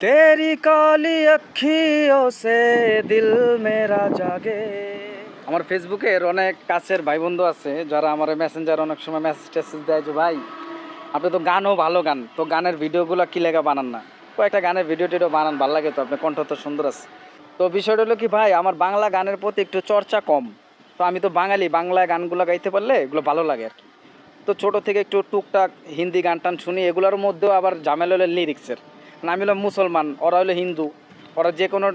तेरी काली अखियों से दिल मेरा जागे। আমার ফেসবুকের অনেক কাছের ভাই বন্ধু আছে যারা আমার মেসেঞ্জার অনেক সময় মেসেজ টেসেজ দেয় যে ভাই আপনি তো গানও ভালো গান, তো গানের ভিডিওগুলো কি লেখা বানান না, কয়েকটা গানের ভিডিও টিডিও বানান, ভালো লাগে তো, আপনার কণ্ঠ তো সুন্দর আছে। তো বিষয়টা হলো কি ভাই, আমার বাংলা গানের প্রতি একটু চর্চা কম। তো আমি তো বাঙালি, বাংলা গানগুলো গাইতে পারলে এগুলো ভালো লাগে আর কি। তো ছোটো থেকে একটু টুকটাক হিন্দি গান টান শুনি, এগুলোর মধ্যেও আবার ঝামেলা হলো লিরিক্সের। আমি হলো মুসলমান, ওরা হলো হিন্দু, ওরা যে কোনো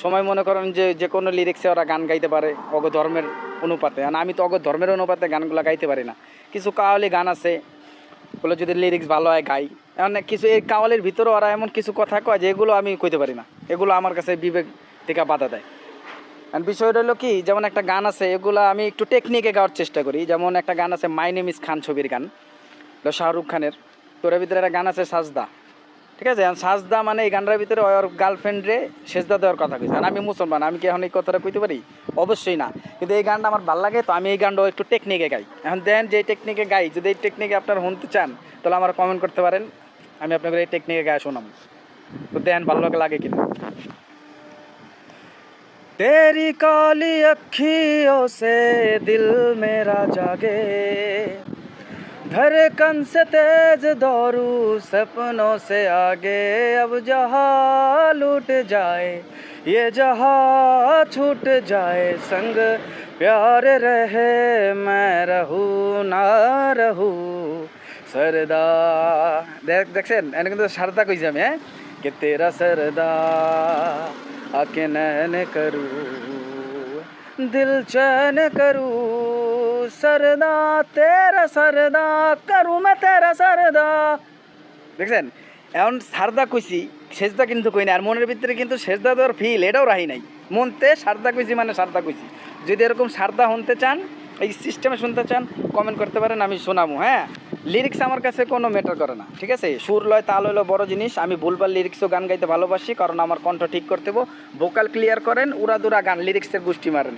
সময় মনে করেন যে যে কোনো লিরিক্সে ওরা গান গাইতে পারে অগ ধর্মের অনুপাতে, আর আমি তো অগ ধর্মের অনুপাতে গানগুলো গাইতে পারি না। কিছু কাওয়ালি গান আছে, ওগুলো যদি লিরিক্স ভালো হয় গাই। এমন কিছু এই কাওয়ালির ভিতরে ওরা এমন কিছু কথা কয় যে এগুলো আমি কইতে পারি না, এগুলো আমার কাছে বিবেক থেকে বাধা দেয়। আর বিষয়টা হলো কি, যেমন একটা গান আছে, এগুলো আমি একটু টেকনিকে গাওয়ার চেষ্টা করি। যেমন একটা গান আছে মাই নেম ইজ খান ছবির গান, শাহরুখ খানের। তোর ভিতরে একটা গান আছে সাজদা, ঠিক আছে? সাজদা মানে এই গানটার ভিতরে ওর গার্লফ্রেন্ডরে সেজদা দেওয়ার কথা কইছে। আর আমি মুসলমান, আমি কি এখন এই কথাটা কইতে পারি? অবশ্যই না। কিন্তু এই গানটা আমার ভালো লাগে, তো আমি এই গানটাও একটু টেকনিকে গাই। এখন দেন যে টেকনিকে গাই, যদি এই টেকনিকে আপনারা শুনতে চান তাহলে আমার কমেন্ট করতে পারেন, আমি আপনাকে এই টেকনিকে গায়ে শোনাম। তো দেন ভালো লাগে কিনা। तेरी काली अखियों से दिल मेरा जागे, धड़कन से तेज दौड़ू सपनों से आगे। अब जहाँ लूट जाए ये जहाँ छूट जाए, संग प्यार रहे मैं रहूँ ना रहूँ सरदा। দেখছেন এনে কিন্তু সারদা কইছি আমি, হ্যাঁ, कि तेरा सरदा आके नैन करूँ दिल चैन करूँ सरदा तेरा सरदा करूँ मैं तेरा सरदा। দেখছেন এখন সারদা কইছি, সেজদা কিন্তু কই না। আর মনের ভিতরে কিন্তু সেজদা দেওয়ার ফিল এটাও রাহি নাই। মনতে সারদা কইছি মানে সারদা কইছি। যদি এরকম সারদা শুনতে চান, এই সিস্টেমে শুনতে চান, কমেন্ট করতে পারেন, আমি শোনাবো। হ্যাঁ, লিরিক্স আমার কাছে কোনো ম্যাটার করে না, ঠিক আছে? সুর লয় তাল হলো বড় জিনিস। আমি ভুলভাল লিরিক্সও গান গাইতে ভালোবাসি, কারণ আমার কণ্ঠ ঠিক করতে ভোকাল ক্লিয়ার করেন, উড়াদুরা গান লিরিক্সের গোষ্ঠী মারেন।